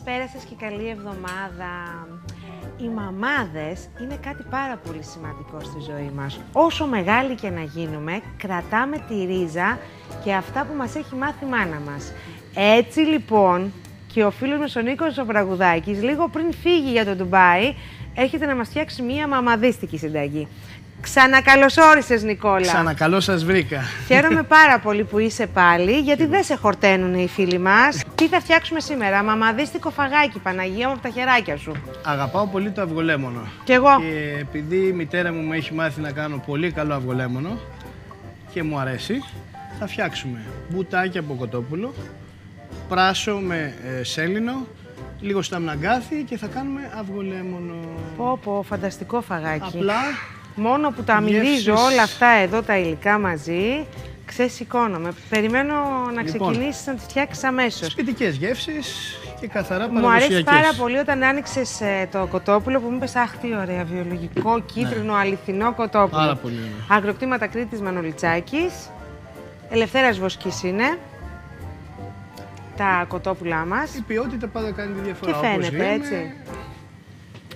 πέρασες και καλή εβδομάδα. Οι μαμάδες είναι κάτι πάρα πολύ σημαντικό στη ζωή μας. Όσο μεγάλοι και να γίνουμε, κρατάμε τη ρίζα και αυτά που μας έχει μάθει η μάνα μας. Έτσι λοιπόν, και ο φίλος μας ο Νίκος ο Πραγουδάκης, λίγο πριν φύγει για το Ντουμπάι, έρχεται να μας φτιάξει μία μαμαδίστικη συνταγή. Ξανακαλωσόρισες, Νικόλα. Ξανακαλώς σας βρήκα. Χαίρομαι πάρα πολύ που είσαι πάλι, γιατί δεν σε χορταίνουν οι φίλοι μας. Τι θα φτιάξουμε σήμερα? Μαμαδίστικο φαγάκι, Παναγία μου, από τα χεράκια σου. Αγαπάω πολύ το αυγολέμονο. Κι εγώ. Και επειδή η μητέρα μου έχει μάθει να κάνω πολύ καλό αυγολέμονο και μου αρέσει, θα φτιάξουμε μπουτάκι από κοτόπουλο, πράσο με σέλινο, λίγο σταμναγκάθι και θα κάνουμε αυγολέμονο. Πω, φανταστικό φαγάκι. Απλά. Μόνο που τα μυρίζω όλα αυτά εδώ τα υλικά μαζί, ξεσηκώνομαι. Περιμένω να ξεκινήσεις να τις φτιάξεις αμέσως. Σπιτικές γεύσεις και καθαρά παραδοσιακές. Μου αρέσει πάρα πολύ όταν άνοιξες το κοτόπουλο που μου είπες, αχ, τι ωραία, βιολογικό, κίτρινο, αληθινό κοτόπουλο. Πάρα πολύ ωραία. Αγροκτήματα Κρήτης Μανολιτσάκης. Ελευθέρας Βοσκής είναι τα κοτόπουλά μας. Η ποιότητα πάντα κάνει τη διαφορά. Και φαίνεται, έτσι.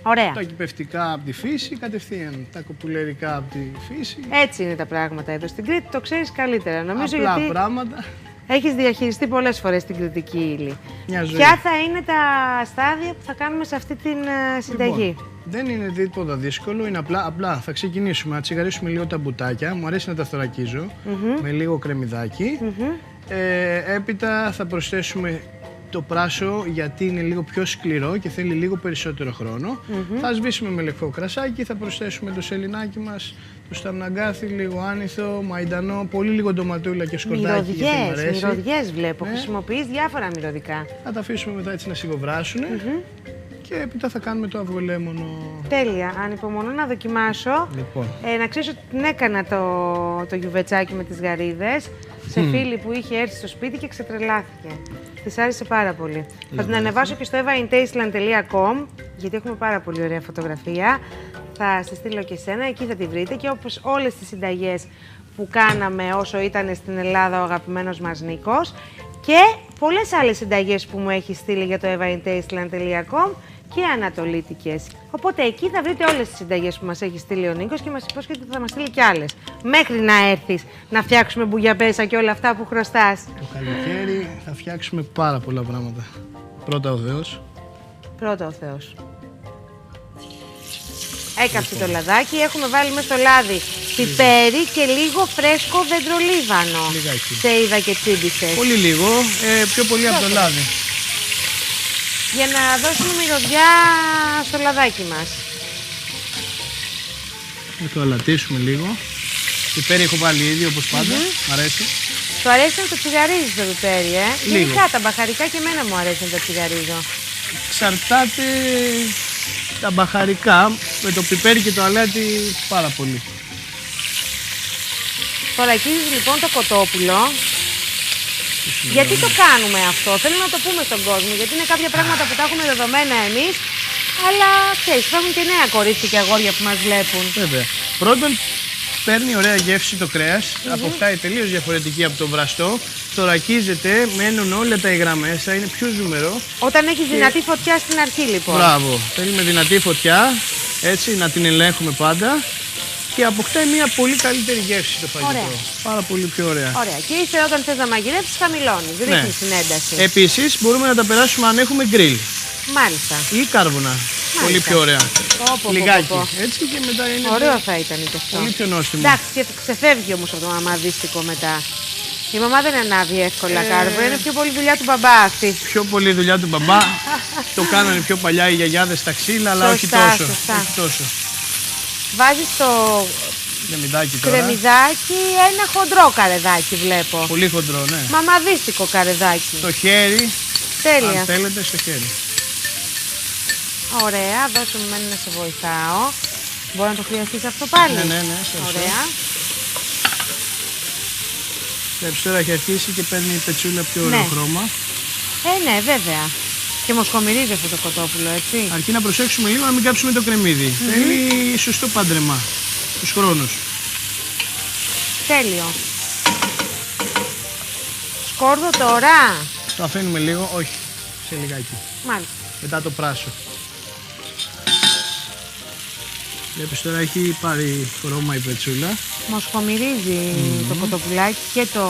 Ωραία. Τα κυπευτικά από τη φύση κατευθείαν, τα κοπουλερικά από τη φύση. Έτσι είναι τα πράγματα εδώ στην Κρήτη, το ξέρεις καλύτερα. Νομίζω απλά γιατί πράγματα. έχεις διαχειριστεί πολλές φορές την κρητική ύλη. Μια ζωή. Ποια θα είναι τα στάδια που θα κάνουμε σε αυτή την συνταγή? Λοιπόν, δεν είναι τίποτα δύσκολο, είναι απλά θα ξεκινήσουμε να τσιγαρίσουμε λίγο τα μπουτάκια. Μου αρέσει να τα θωρακίζω με λίγο κρεμμυδάκι. Έπειτα θα προσθέσουμε το πράσο, γιατί είναι λίγο πιο σκληρό και θέλει λίγο περισσότερο χρόνο. Θα σβήσουμε με λευκό κρασάκι, θα προσθέσουμε το σελινάκι μας, το σταμναγκάθι, λίγο άνηθο, μαϊντανό, πολύ λίγο ντοματούλα και σκορδάκι. Μυρωδιές βλέπω, χρησιμοποιείς διάφορα μυρωδικά. Θα τα αφήσουμε μετά έτσι να σιγοβράσουν και έπειτα θα κάνουμε το αυγολέμονο. Τέλεια, ανυπομονώ να δοκιμάσω. Λοιπόν. Να ξέρεις ότι την έκανα το γιουβετσάκι με τις γαρίδες σε φίλη που είχε έρθει στο σπίτι και ξετρελάθηκε. Της άρεσε πάρα πολύ. Θα την ανεβάσω και στο evaintasteland.com, γιατί έχουμε πάρα πολύ ωραία φωτογραφία. Θα σε στείλω και σένα, εκεί θα τη βρείτε, και όπως όλες τις συνταγές που κάναμε όσο ήταν στην Ελλάδα ο αγαπημένος μας Νίκος, και πολλές άλλες συνταγές που μου έχει στείλει για το evaintasteland.com και ανατολίτικες. Οπότε εκεί θα βρείτε όλες τις συνταγές που μας έχει στείλει ο Νίκος και μας υπόσχεται ότι θα μας στείλει κι άλλες. Μέχρι να έρθεις να φτιάξουμε μπουγιαπέσα και όλα αυτά που χρωστάς. Το καλοκαίρι θα φτιάξουμε πάρα πολλά πράγματα. Πρώτα ο Θεός. Πρώτα ο Θεός. Έκαψε το λαδάκι, έχουμε βάλει μέσα στο λάδι πιπέρι και λίγο φρέσκο δεντρολίβανο. Λιγάκι. Σε είδα και τσίμπησες. Πολύ λίγο, πιο πολύ από το λάδι. Για να δώσουμε μυρωδιά στο λαδάκι μας. Θα το αλατίσουμε λίγο. Πιπέρι έχω βάλει ήδη, όπως πάντα. Μ' αρέσει. Σου αρέσει να το τσιγαρίζεις το πιπέρι, Γενικά τα μπαχαρικά και εμένα μου αρέσει να το τσιγαρίζω. Εξαρτάται τα μπαχαρικά, με το πιπέρι και το αλάτι πάρα πολύ. Θωρακίζεις λοιπόν το κοτόπουλο. Γιατί το κάνουμε αυτό? Θέλω να το πούμε στον κόσμο, γιατί είναι κάποια πράγματα που τα έχουμε δεδομένα εμείς, αλλά ξέρεις, υπάρχουν και νέα κορίτσια και αγόρια που μας βλέπουν. Βέβαια. Πρώτον, παίρνει ωραία γεύση το κρέας, αποκτάει τελείως διαφορετική από το βραστό, θωρακίζεται, μένουν όλα τα υγρά μέσα, είναι πιο ζουμερό. Όταν έχεις δυνατή φωτιά στην αρχή λοιπόν. Μπράβο, θέλουμε δυνατή φωτιά, έτσι, να την ελέγχουμε πάντα. Και αποκτάει μια πολύ καλύτερη γεύση το φαγητό. Ωραία. Πάρα πολύ πιο ωραία. Ωραία. Και ύστερα όταν θες να μαγειρέψεις, χαμηλώνεις. Ρίχνεις την ένταση. Επίσης, μπορούμε να τα περάσουμε αν έχουμε γκριλ. Μάλιστα. Ή κάρβουνα. Πολύ πιο ωραία. Λιγάκι. Έτσι και μετά είναι. Ωραίο θα ήταν και αυτό. Πολύ πιο νόστιμο. Εντάξει, και ξεφεύγει όμως από το μαμαδίστικο μετά. Η μαμά δεν ανάβει εύκολα κάρβουνα. Είναι πιο πολύ δουλειά του μπαμπά αυτή. Πιο πολύ δουλειά του μπαμπά. Το κάνανε πιο παλιά οι γιαγιάδες στα ξύλα, αλλά όχι τόσο. Όχι τόσο. Βάζεις το κρεμμυδάκι, ένα χοντρό καρεδάκι βλέπω. Πολύ χοντρό, ναι. Μαμαδίστικο καρεδάκι. Στο χέρι. Τέλεια. Αν θέλετε, στο χέρι. Ωραία, δώσε μου να σε βοηθάω. Μπορεί να το χρειαστείς αυτό πάλι? Ναι. Ωραία. Βλέπεις, τώρα έχει αρχίσει και παίρνει η πετσούλα πιο ωραίο χρώμα. Ναι, βέβαια. Και μοσχομυρίζει αυτό το κοτόπουλο, έτσι. Αρκεί να προσέξουμε λίγο να μην κάψουμε το κρεμμύδι. Θέλει σωστό πάντρεμα στους χρόνους. Τέλειο. Σκόρδο τώρα. Το αφήνουμε λίγο, όχι, σε λιγάκι. Μάλιστα. μετά το πράσο. Βλέπεις τώρα έχει πάρει χρώμα η πετσούλα. Μοσχομυρίζει το κοτοπουλάκι και το...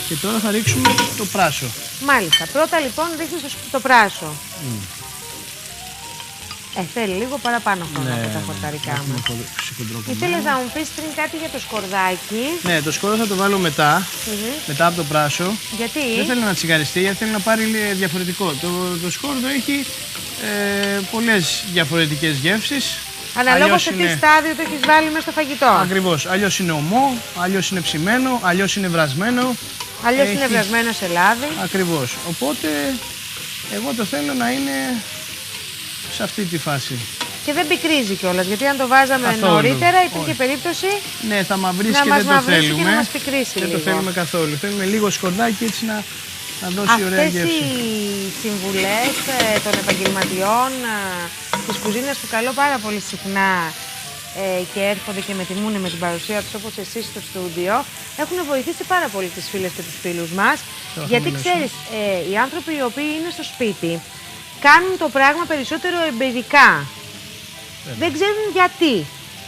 Και τώρα θα ρίξουμε το πράσο. Μάλιστα. Πρώτα λοιπόν ρίχνεις το πράσο. Θέλει λίγο παραπάνω χρόνο από τα χορταρικά μας. Ήθελες να μου πεις πριν κάτι για το σκορδάκι? Ναι, το σκόρδο θα το βάλω μετά, μετά από το πράσο. Γιατί? Δεν θέλω να τσιγαριστεί, γιατί θέλω να πάρει διαφορετικό. Το σκόρδο έχει πολλές διαφορετικές γεύσεις. Αναλόγως σε τι στάδιο το έχεις βάλει μέσα στο φαγητό. Ακριβώς. Αλλιώς είναι ομό, αλλιώς είναι ψημένο, αλλιώς είναι βρασμένο. Αλλιώς είναι βρασμένο σε λάδι. Ακριβώς. Οπότε εγώ το θέλω να είναι σε αυτή τη φάση. Και δεν πικρίζει κιόλας, γιατί αν το βάζαμε νωρίτερα υπήρχε περίπτωση ναι, θα μαυρίσει και δεν το θέλουμε. Και να μας πικρίσει δεν λίγο. το θέλουμε καθόλου. Θέλουμε λίγο σκορδάκι έτσι να δώσει ωραία γεύση. Αυτές οι συμβουλές των επαγγελματιών της κουζίνας που καλώ πάρα πολύ συχνά και έρχονται και με τιμούν με την παρουσία τους, όπως εσείς στο στούντιο, έχουν βοηθήσει πάρα πολύ τις φίλες και τους φίλους μας. Γιατί ξέρεις, οι άνθρωποι οι οποίοι είναι στο σπίτι κάνουν το πράγμα περισσότερο εμπειρικά. Δεν ξέρουν γιατί.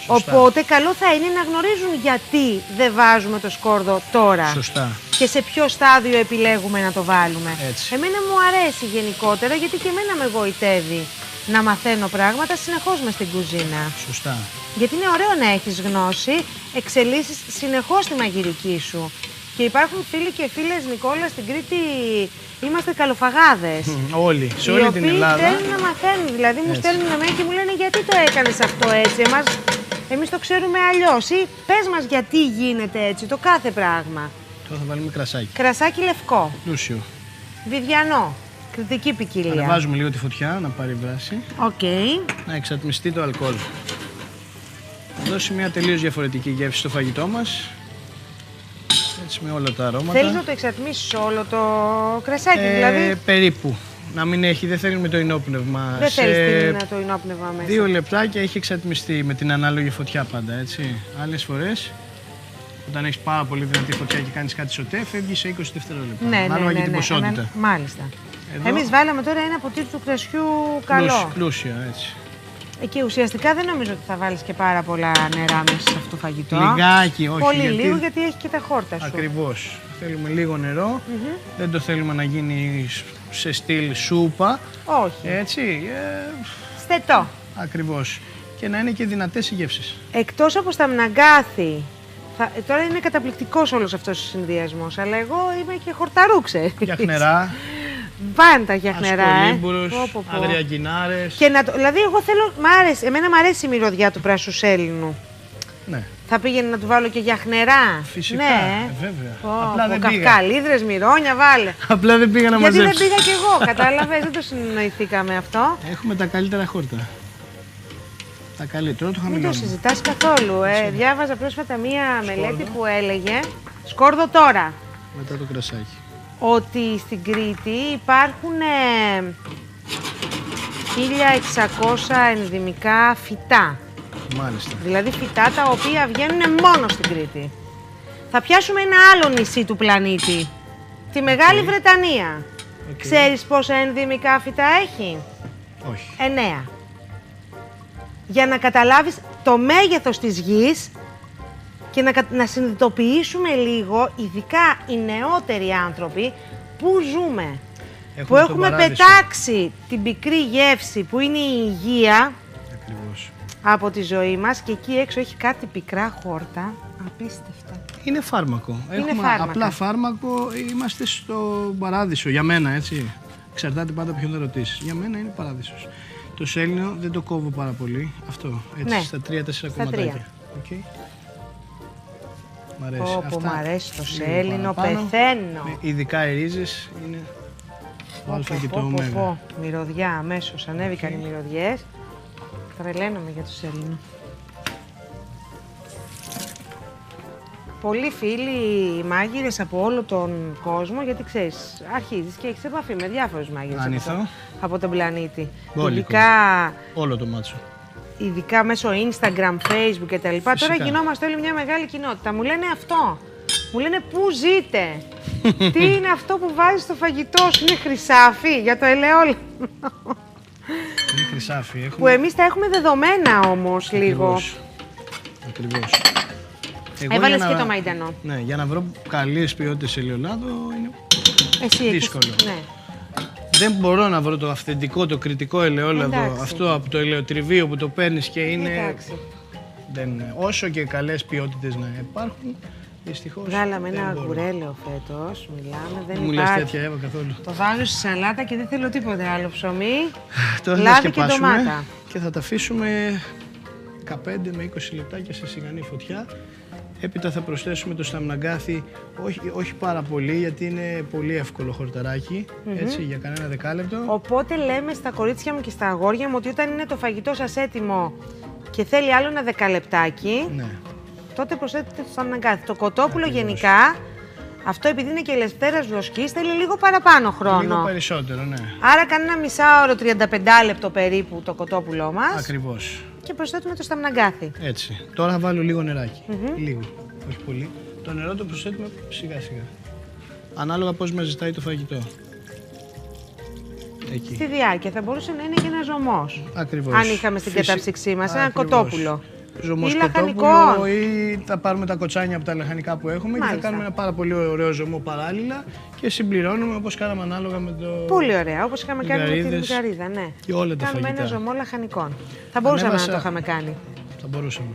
Σωστά. Οπότε καλό θα είναι να γνωρίζουν γιατί δεν βάζουμε το σκόρδο τώρα. Σωστά. Και σε ποιο στάδιο επιλέγουμε να το βάλουμε. Έτσι. Εμένα μου αρέσει γενικότερα, γιατί και εμένα με γοητεύει να μαθαίνω πράγματα συνεχώς μες στην κουζίνα. Σωστά. Γιατί είναι ωραίο να έχεις γνώση, εξελίσσεις συνεχώς τη μαγειρική σου. Και υπάρχουν φίλοι και φίλες, Νικόλα, στην Κρήτη είμαστε καλοφαγάδες. Όλοι, σε όλη την Ελλάδα. Οι οποίοι θέλουν να μαθαίνουν, δηλαδή μου στέλνουν εμένα και μου λένε γιατί το έκανες αυτό έτσι, εμείς το ξέρουμε αλλιώς, ή πες μας γιατί γίνεται έτσι το κάθε πράγμα. Τώρα θα βάλουμε κρασάκι. Κρασάκι λευκό. Πλούσιο. Βιδιανό. Κρητική ποικιλία. Ανεβάζουμε λίγο τη φωτιά να πάρει βράση. Οκ. Να εξατμιστεί το αλκοόλ. Θα δώσει μια τελείως διαφορετική γεύση στο φαγητό μας. Έτσι με όλα τα αρώματα. Θέλεις να το εξατμίσεις όλο το κρασάκι, δηλαδή. Περίπου. Να μην έχει, δεν θέλουμε το ενόπνευμα. Δεν θέλεις το ενόπνευμα μέσα. 2 λεπτάκια έχει εξατμιστεί με την ανάλογη φωτιά πάντα, έτσι. Άλλες φορές, όταν έχεις πάρα πολύ δυνατή φωτιά και κάνεις κάτι σωτέ, φεύγει σε 20 δευτερόλεπτα. Ανάλογα για την ποσότητα. Μάλιστα. Εδώ... Εμείς βάλαμε τώρα ένα ποτήρι του κρασιού καλό. Πλούσια, έτσι. Και ουσιαστικά δεν νομίζω ότι θα βάλεις και πάρα πολλά νερά μέσα σε αυτό το φαγητό. Λιγάκι, όχι. Πολύ λίγο, γιατί έχει και τα χόρτα σου. Ακριβώς. Θέλουμε λίγο νερό. Δεν το θέλουμε να γίνει σε στυλ σούπα. Όχι. Έτσι. Στετό. Ακριβώς. Και να είναι και δυνατές οι γεύσεις. Εκτός από στα μναγκάθι. Τώρα είναι καταπληκτικός όλος αυτός ο συνδυασμός, αλλά εγώ είμαι και χορταρούξε. Γιαχνερά. Πάντα γιαχνερά. Ασκολύμπουρους, αγριαγκινάρες. Δηλαδή, εγώ θέλω. Εμένα μου αρέσει η μυρωδιά του πράσου σέλινου. Ναι. Θα πήγαινε να του βάλω και γιαχνερά. Φυσικά. Ναι. Βέβαια. Απλά δεν πήγα. Καυκαλίδρες, μυρώνια, βάλε. Απλά δεν πήγα να μαζέψω. Γιατί δεν πήγα κι εγώ, κατάλαβες, δεν το συνεννοηθήκαμε αυτό. Έχουμε τα καλύτερα χόρτα. Τα καλύτερα, το χαμηλό. Δεν το συζητάς καθόλου. Διάβαζα πρόσφατα μία μελέτη που έλεγε. Σκόρδο τώρα. Μετά το κρασάκι. Ότι στην Κρήτη υπάρχουν 1.600 ενδυμικά φυτά. Μάλιστα. Δηλαδή φυτά τα οποία βγαίνουν μόνο στην Κρήτη. Θα πιάσουμε ένα άλλο νησί του πλανήτη. Τη Μεγάλη Βρετανία. Ξέρεις πόσα ενδυμικά φυτά έχει? Όχι. 9. Για να καταλάβεις το μέγεθος της γης και να συνειδητοποιήσουμε λίγο, ειδικά οι νεότεροι άνθρωποι, πού ζούμε. Που έχουμε πετάξει την πικρή γεύση που είναι η υγεία. Ακριβώς. Από τη ζωή μας, και εκεί έξω έχει κάτι πικρά χόρτα, απίστευτα. Είναι φάρμακο. Έχουμε απλά φάρμακο, είμαστε στο παράδεισο, για μένα, έτσι. Εξαρτάται πάντα ποιον θα ρωτήσεις. Για μένα είναι παράδεισος. Το σέλινο δεν το κόβω πάρα πολύ, αυτό, έτσι, ναι. Στα 3-4 κομματάκια. Okay. Μ' αρέσει. Μ' αρέσει το σέλινο, πεθαίνω. Ειδικά οι ρίζες είναι το α και το ω. Μυρωδιά, αμέσως ανέβηκαν οι μυρωδιές. Τρελαίνομαι για το σέλινο. Πολλοί φίλοι μάγειρες από όλο τον κόσμο, γιατί ξέρεις, αρχίζεις και έχεις επαφή με διάφορους μάγειρες από τον πλανήτη. Ειδικά όλο το μάτσο. Ειδικά μέσω Instagram, Facebook κτλ. Τώρα γινόμαστε όλοι μια μεγάλη κοινότητα. Μου λένε αυτό. Μου λένε πού ζείτε. Τι είναι αυτό που βάζεις στο φαγητό σου, είναι χρυσάφι για το ελαιόλαδο. Είναι χρυσάφι. Έχουμε... Που εμείς τα έχουμε δεδομένα όμως λίγο. Ακριβώς. Έβαλες και το μαϊντανό. Ναι, για να βρω καλές ποιότητες ελαιολάδο είναι δύσκολο. Ναι. Δεν μπορώ να βρω το αυθεντικό, το κριτικό ελαιόλαδο, αυτό από το ελαιοτριβείο που το παίρνεις και είναι... Όσο και καλές ποιότητες να υπάρχουν, δυστυχώς. Βγάλαμε ένα αγκουρέλαιο φέτος, μιλάμε, δεν μου υπάρχει. λες τέτοια, Εύα, καθόλου. Το βάζω στη σαλάτα και δεν θέλω τίποτε άλλο. Ψωμί, λάδι και ντομάτα. Και θα τα αφήσουμε 15 με 20 λεπτάκια σε σιγανή φωτιά. Έπειτα θα προσθέσουμε το σταμναγκάθι, όχι πάρα πολύ, γιατί είναι πολύ εύκολο χορταράκι, έτσι, για κανένα δεκάλεπτο. Οπότε λέμε στα κορίτσια μου και στα αγόρια μου ότι όταν είναι το φαγητό σας έτοιμο και θέλει άλλο ένα δεκαλεπτάκι, τότε προσθέτετε το σταμναγκάθι. Το κοτόπουλο γενικά, αυτό επειδή είναι και ελευθέρας βλοσκής, θέλει λίγο παραπάνω χρόνο. Λίγο περισσότερο, ναι. Άρα κανένα μισάωρο, 35 λεπτό περίπου το κοτόπουλό μας. Ακριβώς. Και προσθέτουμε το σταμναγκάθι. Έτσι. Τώρα θα βάλω λίγο νεράκι. Λίγο, όχι πολύ. Το νερό το προσθέτουμε σιγά σιγά. Ανάλογα πώς μας ζητάει το φαγητό. Εκεί. Στη διάρκεια θα μπορούσε να είναι και ένα ζωμός. Ακριβώς. Αν είχαμε στην καταψυξή μας ένα κοτόπουλο. Ζωμός κοτόπουλο, ή θα πάρουμε τα κοτσάνια από τα λαχανικά που έχουμε. Μάλιστα. Και θα κάνουμε ένα πάρα πολύ ωραίο ζωμό παράλληλα και συμπληρώνουμε όπως κάναμε ανάλογα με το. Πολύ ωραία, όπως είχαμε κάνει με την μυγαρίδα, ναι. Και όλα τα κάνουμε φαγητά. Ένα ζωμό λαχανικών. Θα μπορούσαμε να το είχαμε κάνει. Θα μπορούσαμε.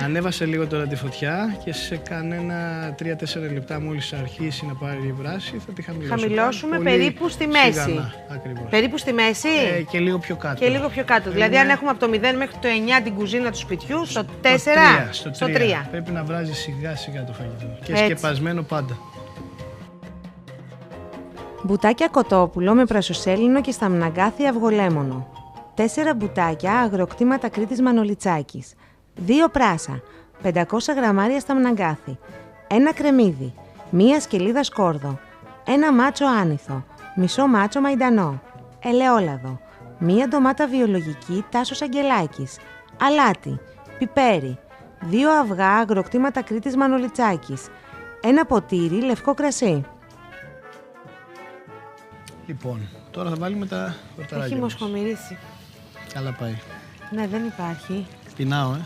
Ανέβασε λίγο τώρα τη φωτιά και σε κανένα 3-4 λεπτά μόλις αρχίσει να πάρει βράση θα τη χαμηλώσουμε. Χαμηλώσουμε περίπου στη μέση. Σιγανά, ακριβώς. Περίπου στη μέση. Και λίγο πιο κάτω. Και λίγο πιο κάτω. Δηλαδή αν έχουμε από το 0 μέχρι το 9 την κουζίνα του σπιτιού, στο 4, στο 3. Πρέπει να βράζει σιγά σιγά το φαγητό. Και σκεπασμένο πάντα. Μπουτάκια κοτόπουλο με πρασοσέλινο και σταμναγκάθι αυγολέμονο. 4 μπουτάκια αγροκτήματα Κρήτης Μανολιτσάκης. 2 πράσα. 500 γραμμάρια σταμναγκάθι. 1 κρεμμύδι. 1 σκελίδα σκόρδο. 1 μάτσο άνηθο. Μισό μάτσο μαϊντανό. Ελαιόλαδο. 1 ντομάτα βιολογική Τάσος Αγγελάκης. Αλάτι. Πιπέρι. 2 αυγά αγροκτήματα Κρήτης Μανολιτσάκης. 1 ποτήρι λευκό κρασί. Λοιπόν, τώρα θα βάλουμε τα χορταράκια. Έχει μοσχομυρίσει. Καλά πάει. Ναι, δεν υπάρχει. Πεινάω,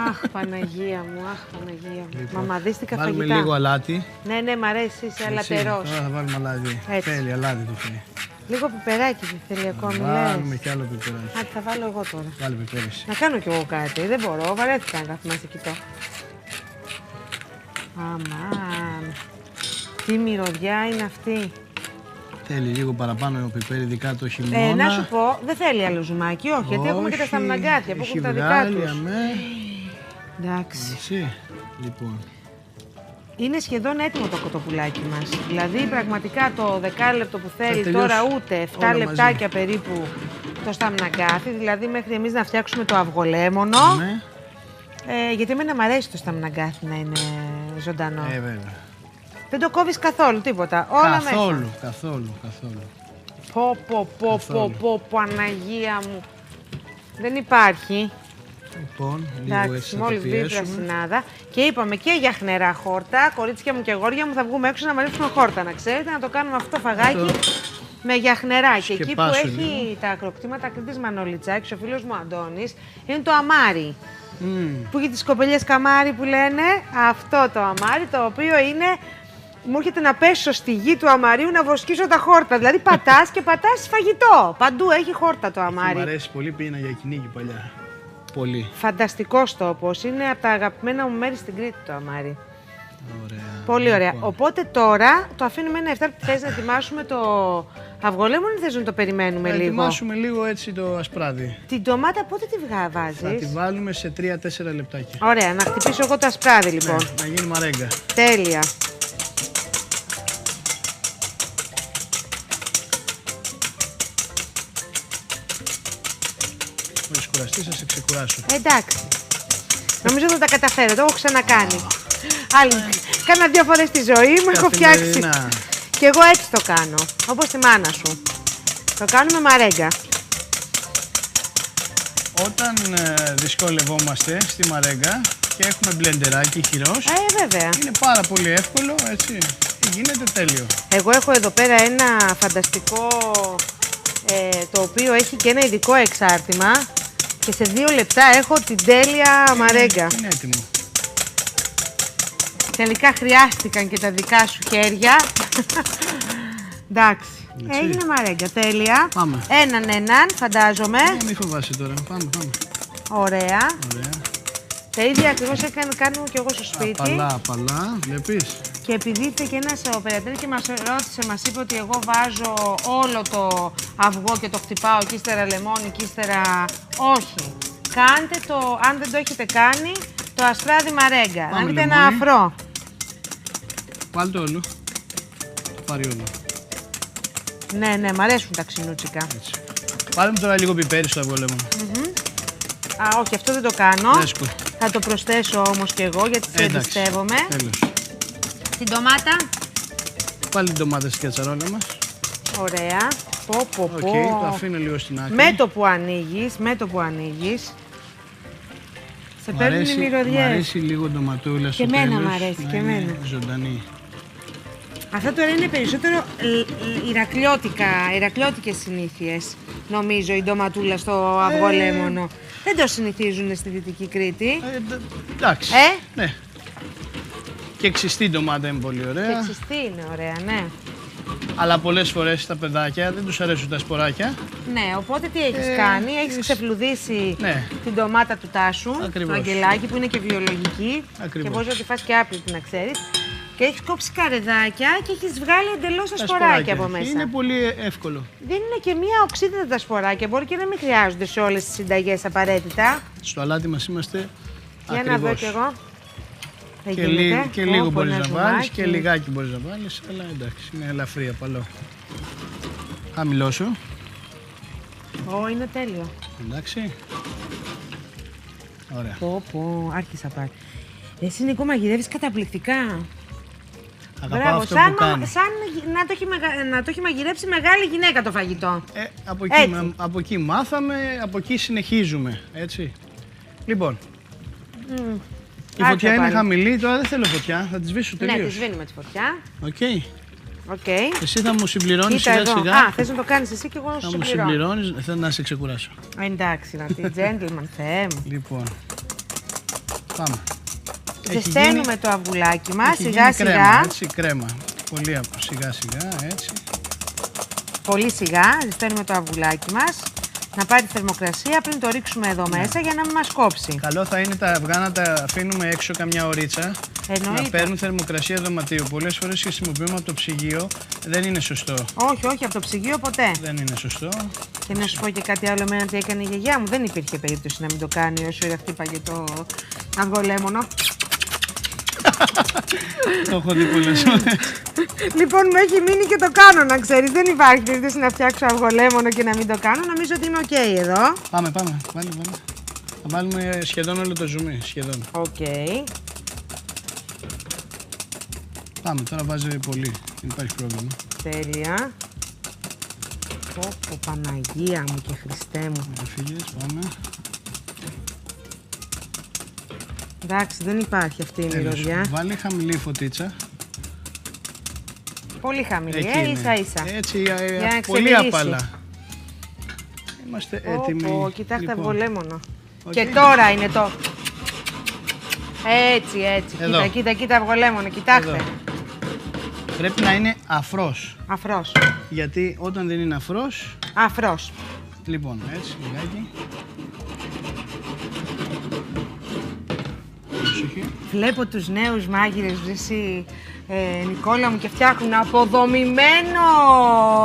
Αχ, Παναγία μου, αχ, Παναγία μου. Λοιπόν, μαμαδίστηκα φαγητά. φαγητά. Βάλουμε λίγο αλάτι. Ναι, μ' αρέσει, είσαι αλατερός. Τώρα θα βάλουμε αλάτι. Θέλει αλάτι το θέλει. Λίγο πιπεράκι δεν θέλει ακόμη, λες. Βάλουμε κι άλλο πιπεράκι. Άντε, θα βάλω εγώ τώρα. Βάλε πιπέρι. Να κάνω κι εγώ κάτι, δεν μπορώ, βαρέθηκα να κάθομαι να σε κοιτώ. Αμάν, τι μυρωδιά είναι αυτή. Θέλει λίγο παραπάνω πιπέρι, ειδικά το χειμώνα. Να σου πω, δεν θέλει άλλο ζουμάκι, όχι, γιατί έχουμε και τα σταμναγκάθια που έχουν τα δικά τους. Εντάξει. Εσύ, λοιπόν. Είναι σχεδόν έτοιμο το κοτοπουλάκι μας. Δηλαδή, πραγματικά το δεκάλεπτο που θέλει τώρα, ούτε 7 λεπτάκια περίπου το σταμναγκάθι, δηλαδή μέχρι εμείς να φτιάξουμε το αυγολέμονο. Ναι. Γιατί εμένα μου αρέσει το σταμναγκάθι να είναι ζωντανό. Βέβαια. Δεν το κόβεις καθόλου, τίποτα. Όλα καθόλου, μέσα. Καθόλου. Πω, Παναγία μου. Δεν υπάρχει. Λοιπόν, λίγο έτσι θα το πιέσουμε. Και είπαμε και για χνερά χόρτα, κορίτσια μου και αγόρια μου, θα βγούμε έξω να μαζέψουμε χόρτα, να ξέρετε, να το κάνουμε αυτό φαγάκι με γιαχνερά. Και εκεί που έχει τα ακροκτήματα Κρήτης Μανολιτσάκης, ο φίλος μου Αντώνης, είναι το αμάρι. Που έχει τις κοπελιές καμάρι που λένε, αυτό το αμάρι, το οποίο είναι... Μου έρχεται να πέσω στη γη του αμαρίου να βοσκήσω τα χόρτα. Δηλαδή πατάς και πατάς φαγητό. Παντού έχει χόρτα το αμάρι. Μου αρέσει πολύ, πήγαινα για κυνήγι παλιά. Πολύ. Φανταστικός τόπος. Είναι από τα αγαπημένα μου μέρη στην Κρήτη το αμάρι. Ωραία. Πολύ ωραία. Λοιπόν. Οπότε τώρα το αφήνουμε ένα 7 λεπτά. Θες να ετοιμάσουμε το αυγολέμονο ή θες να το περιμένουμε λίγο? Να ετοιμάσουμε λίγο έτσι το ασπράδι. Την ντομάτα πότε τη βάζεις? Θα τη βάλουμε σε 3-4 λεπτάκια. Ωραία. Να χτυπήσω εγώ το ασπράδι λοιπόν. Ναι, να γίνει μαρέγκα. Τέλεια. Μόλις κουραστείς θα σε ξεκουράσω. Εντάξει. Νομίζω θα τα καταφέρω. Το έχω ξανακάνει. Κάνα 2 φορές στη ζωή μου έχω φτιάξει. Και εγώ έτσι το κάνω. Όπως τη μάνα σου. Το κάνουμε μαρέγκα. Όταν δυσκολευόμαστε στη μαρέγκα και έχουμε μπλεντεράκι χειρός, βέβαια. Είναι πάρα πολύ εύκολο, έτσι. Γίνεται τέλειο. Εγώ έχω εδώ πέρα ένα φανταστικό το οποίο έχει και ένα ειδικό εξάρτημα και σε 2 λεπτά έχω την τέλεια μαρέγκα. Είναι έτοιμο. Τελικά χρειάστηκαν και τα δικά σου χέρια. Εντάξει. Έγινε μαρέγκα, τέλεια. Πάμε. Έναν, φαντάζομαι. Μην φοβάσαι τώρα. Πάμε. Ωραία. Τα ίδια ακριβώς κάνω και εγώ στο σπίτι. Απαλά, βλέπεις. Και επειδή ήρθε και ένας οπερατέρ και μας ρώτησε, μας είπε ότι εγώ βάζω όλο το αυγό και το χτυπάω και ύστερα λεμόνι και ύστερα... Όχι. Κάντε το, αν δεν το έχετε κάνει, το ασπράδι μαρέγκα. Να δείτε ένα αφρό. Βάλτε το όλο. Το πάρει όλο. Ναι, μ' αρέσουν τα ξινούτσικα. Έτσι. Βάλε μου τώρα λίγο πιπέρι στο αυγολέμονο. Α, όχι, αυτό δεν το κάνω. Λέσκο. Θα το προσθέσω όμως και εγώ, γιατί σε εμπιστεύομαι. Τέλος. Την ντομάτα. Πάλι την ντομάτα στην κατσαρόλα μας. Ωραία. Το αφήνω λίγο στην άκρη. Με το που ανοίγεις, σε παίρνουν οι μυρωδιές. Μ' αρέσει λίγο ντοματούλα στο τέλος. Και εμένα μ' αρέσει, και εμένα. Ζωντανή. Αυτά τώρα είναι περισσότερο ηρακλιώτικες συνήθειες, νομίζω, η ντοματούλα στο αυγολέμονο. Δεν το συνηθίζουν στη Δυτική Κρήτη. Εντάξει. Ναι. Και ξιστή ντομάτα είναι πολύ ωραία. Και ξιστή είναι ωραία, ναι. Αλλά πολλές φορές τα παιδάκια δεν τους αρέσουν τα σποράκια. Ναι, οπότε τι έχεις κάνει, έχεις ξεφλουδίσει την ντομάτα του Τάσου, Ακριβώς. το αγγελάκι που είναι και βιολογική. Ακριβώς. Και μπορεί να τη φας και άπλυτη, να ξέρεις. Και έχεις κόψει καρεδάκια και έχεις βγάλει εντελώς τα σποράκια από μέσα. Είναι πολύ εύκολο. Δίνουν και μία οξύτητα τα σποράκια, μπορεί και να μην χρειάζονται σε όλες τις συνταγές απαραίτητα. Στο αλάτι μας είμαστε Για ακριβώς. να δω κι εγώ. Και λίγο μπορείς να βάλεις και λιγάκι μπορείς να βάλεις, αλλά εντάξει, είναι ελαφρύ, απαλό. Χαμηλώσου. Είναι τέλειο. Εντάξει. Ωραία. Άρχισα πάλι. Εσύ, Νίκο, μαγειρεύεις καταπληκτικά. Αγαπάω αυτό που κάνω. Σαν να το έχει μαγειρέψει μεγάλη γυναίκα το φαγητό. Από εκεί μάθαμε, από εκεί συνεχίζουμε, έτσι. Λοιπόν, η φωτιά είναι χαμηλή, τώρα δεν θέλω φωτιά, θα τη σβήσω τελείως. Ναι, τη σβήνουμε τη φωτιά. Οκ. Εσύ θα μου συμπληρώνεις σιγά σιγά. Α, θες να το κάνεις εσύ και εγώ να σου συμπληρώνω. Θα μου συμπληρώνεις, θέλω να σε ξεκουράσω. Εντάξει, να τη gentleman, Θεέ μου. Λοιπόν, πάμε. Ζεσταίνουμε το αυγουλάκι μας, σιγά σιγά. Κρέμα, έτσι, κρέμα. Πολύ σιγά σιγά, έτσι. Πολύ σιγά, ζεσταίνουμε το αυγουλάκι μας. Να πάρει θερμοκρασία πριν το ρίξουμε εδώ μέσα για να μην μας κόψει. Καλό θα είναι τα αυγά να τα αφήνουμε έξω καμιά ωρίτσα. Εννοείται. Να παίρνουν θερμοκρασία δωματίου. Πολλές φορές χρησιμοποιούμε από το ψυγείο. Δεν είναι σωστό. Όχι, από το ψυγείο ποτέ. Δεν είναι σωστό. Και να σου πω και κάτι άλλο εμένα τι έκανε η γιαγιά μου. Δεν υπήρχε περίπτωση να μην το κάνει όσο χτύπαγε το αυγολέμονο. Το έχω δει πολλές φορές. Λοιπόν, μου έχει μείνει και το κάνω, να ξέρεις. Δεν υπάρχει περίπτωση να φτιάξω αυγολέμονο και να μην το κάνω. Νομίζω ότι είμαι οκ εδώ. Πάμε. Βάλε. Θα βάλουμε σχεδόν όλο το ζουμί. Σχεδόν. Οκ. Πάμε, τώρα βάζει πολύ. Δεν υπάρχει πρόβλημα. Τέλεια. Παναγία μου και Χριστέ μου. Φύγες, πάμε. Εντάξει, δεν υπάρχει αυτή η μυρωδιά. Βάλει χαμηλή φωτίτσα. Πολύ χαμηλή, ίσα-ίσα. Έτσι, πολύ απαλά. Είμαστε έτοιμοι. Κοιτάξτε αυγολέμονο. Και τώρα είναι το... Έτσι. Κοίτα αυγολέμονο, κοιτάξτε. Εδώ. Πρέπει να είναι αφρός. Αφρός. Γιατί όταν δεν είναι αφρός... Αφρός. Λοιπόν, έτσι, λιγάκι. Βλέπω τους νέους μάγειρες, εσύ, Νικόλα μου, και φτιάχνουν αποδομημένο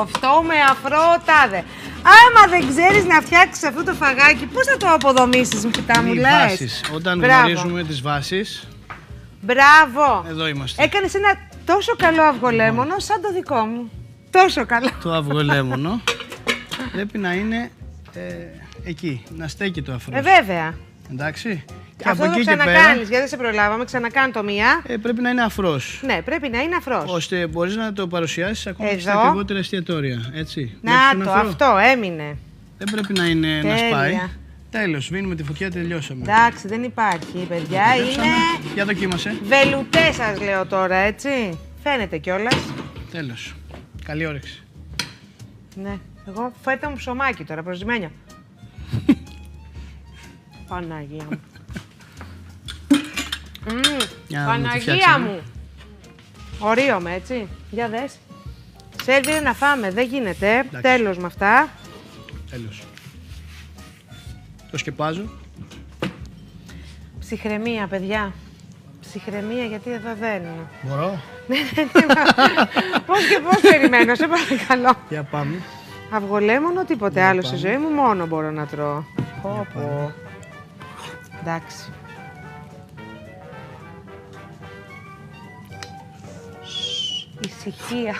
αυτό με αφρό τάδε. Άμα δεν ξέρεις να φτιάξεις αυτό το φαγάκι, πώς θα το αποδομήσεις μετά, μου λες. Βάσεις. Όταν γνωρίζουμε τις βάσεις... Μπράβο. Εδώ είμαστε. Έκανες ένα τόσο καλό αυγολέμονο σαν το δικό μου. Τόσο καλό. Το αυγολέμονο πρέπει να είναι εκεί, να στέκει το αφρός. Βέβαια. Εντάξει. Και αυτό το ξανακάνεις, γιατί δεν σε προλάβαμε, ξανακάνω το μία. Πρέπει να είναι αφρός. Ναι, πρέπει να είναι αφρός. Ώστε μπορείς να το παρουσιάσεις ακόμα και στα ακριβότερα εστιατόρια, έτσι. Να το, αυτό έμεινε. Δεν πρέπει να είναι να σπάει. Τέλος, σβήνουμε τη φωτιά, τελειώσαμε. Εντάξει, δεν υπάρχει, παιδιά, είναι... Για δοκίμασε. Βελουτέ σας λέω τώρα, έτσι. Φαίνεται κιόλας. Τέλος. Καλή όρεξη. Ναι. Εγώ φέτε μου ψωμάκι τώρα, προσμένιο. Παναγία μου. Παναγία μου. Ορίωμε, έτσι. Για δες. Σερβίρε να φάμε, δεν γίνεται. Εντάξει. Τέλος με αυτά. Τέλος. Το σκεπάζω. Ψυχραιμία, παιδιά. Ψυχραιμία, γιατί εδώ δεν... Μπορώ. Πώς και πώς περιμένω, σε παρακαλώ. Για πάμε. Αυγολέμονο, τίποτε άλλο στη ζωή μου, μόνο μπορώ να τρώω. Πω. Εντάξει. Ησυχία.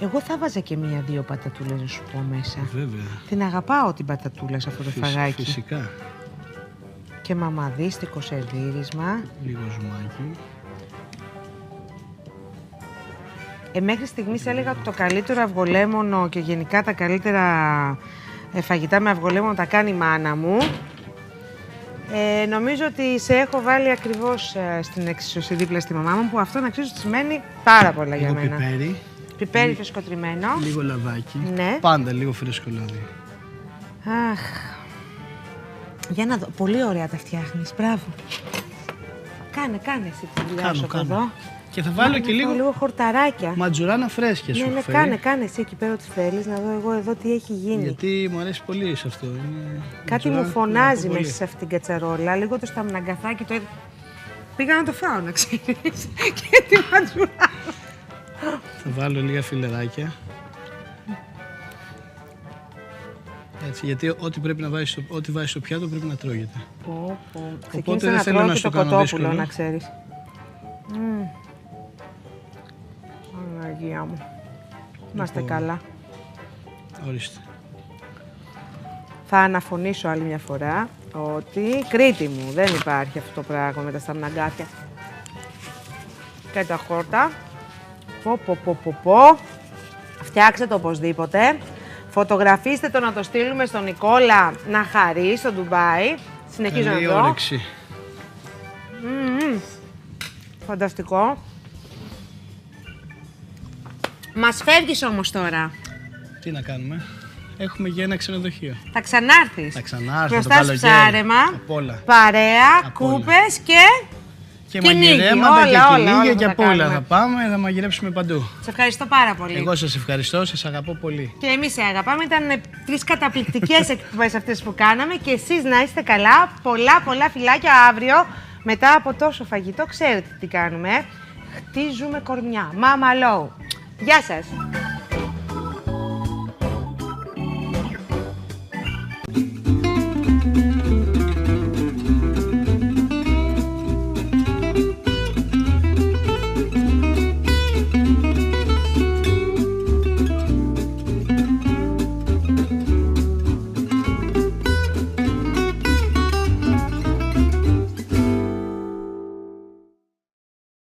Εγώ θα βάζα και 1-2 πατατούλες να σου πω μέσα. Βέβαια. Την αγαπάω την πατατούλα σε αυτό το φαγάκι. Φυσικά. Και μαμαδίστικο σερβίρισμα. Λίγο ζουμάκι. Μέχρι στιγμής έλεγα ότι το καλύτερο αυγολέμονο και γενικά τα καλύτερα φαγητά με αυγολέμονο τα κάνει η μάνα μου. Νομίζω ότι σε έχω βάλει ακριβώς στην εξίσωση δίπλα στη μαμά μου, που αυτό να ξέρεις ότι σημαίνει πάρα πολλά για μένα. Πιπέρι. Πιπέρι φρεσκοτριμμένο. Λίγο λαδάκι. Ναι. Πάντα λίγο φρέσκο λάδι. Αχ. Για να δω. Πολύ ωραία τα φτιάχνεις. Μπράβο. Κάνε εσύ τη δουλειά σου εδώ. Και θα βάλω και λίγο χορταράκια. Ματζουράνα φρέσκια σου. Ναι, κάνε εσύ εκεί πέρα ό,τι θέλεις, να δω εγώ εδώ τι έχει γίνει. Γιατί μου αρέσει πολύ σε αυτό. Είναι... Κάτι μου φωνάζει μέσα σε αυτήν την κατσαρόλα. Λίγο το σταμναγκαθάκι το. Πήγα να το φάω, να ξέρεις. Και τη ματζουράνα. Θα βάλω λίγα φιλεράκια. Έτσι, γιατί ό,τι βάζεις στο πιάτο πρέπει να τρώγεται. Ξεκίνησα να τρώω και το κοτόπουλο, να ξέρεις. Παναγία μου. Να είστε καλά. Ορίστε. Θα αναφωνήσω άλλη μια φορά ότι Κρήτη μου δεν υπάρχει αυτό το πράγμα με τα σταμναγκάθια και τα χόρτα. Πω. Φτιάξτε το οπωσδήποτε. Φωτογραφίστε το να το στείλουμε στον Νικόλα να χαρεί στο Ντουμπάι. Συνεχίζω να δω. Φανταστικό. Μας φεύγεις όμως τώρα. Τι να κάνουμε. Έχουμε για ένα ξενοδοχείο. Θα ξανάρθεις. Θα ξανάρθω. Μπροστά ψάρεμα, παρέα, κούπες και μαγειρέματα και κυνήγια και απ' όλα. Θα πάμε, θα μαγειρέψουμε παντού. Σε ευχαριστώ πάρα πολύ. Εγώ σας ευχαριστώ, σας αγαπώ πολύ. Και εμείς σε αγαπάμε. Ήταν 3 καταπληκτικές εκπομπές αυτές που κάναμε και εσείς να είστε καλά. Πολλά φιλάκια αύριο. Μετά από τόσο φαγητό, ξέρετε τι κάνουμε. Χτίζουμε κορμιά. Mama Low. Γεια σας.